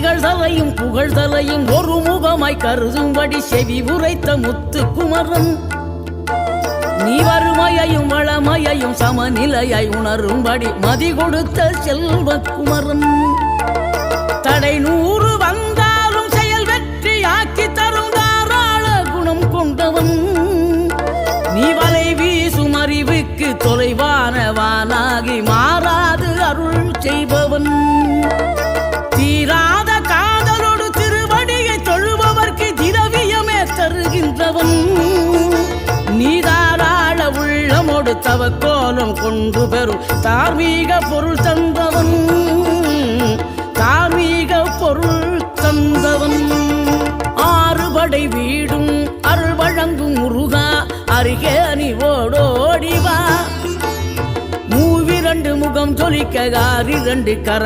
இகழ்தலையும் புகழ்தலையும் ஒரு முகமாய் கருதும்படி செவி உரைத்த முத்துக்குமரன் நீ வறுமையையும் வளமையையும் சமநிலையை உணரும்படி மதி கொடுத்த செல்வக்குமரன் தடை 100 வந்தாலும் செயல் வெற்றியாக்கி தரும் தாராள குணம் கொண்டவன் நீ வலை வீசும் அறிவுக்கு தொலைவானவானாகி மாறாது அருள் செய்பவன் தீராத காதலோடு திருவடியை தொழுபவர்க்கு திரவியமே தருகின்றவன் நீதாராள உள்ளமோடு தவக்கோலம் கொண்டு பெறும் தார்மீக பொருள் தந்தவன் தார்மீக பொருள் தந்தவன் ஆறுபடை வீடும் அருள் வழங்கும் முருகா அருகே நீ ஓடோடிவா மூவிரண்டு முகம் சொலிக்க 2 கரங்கள்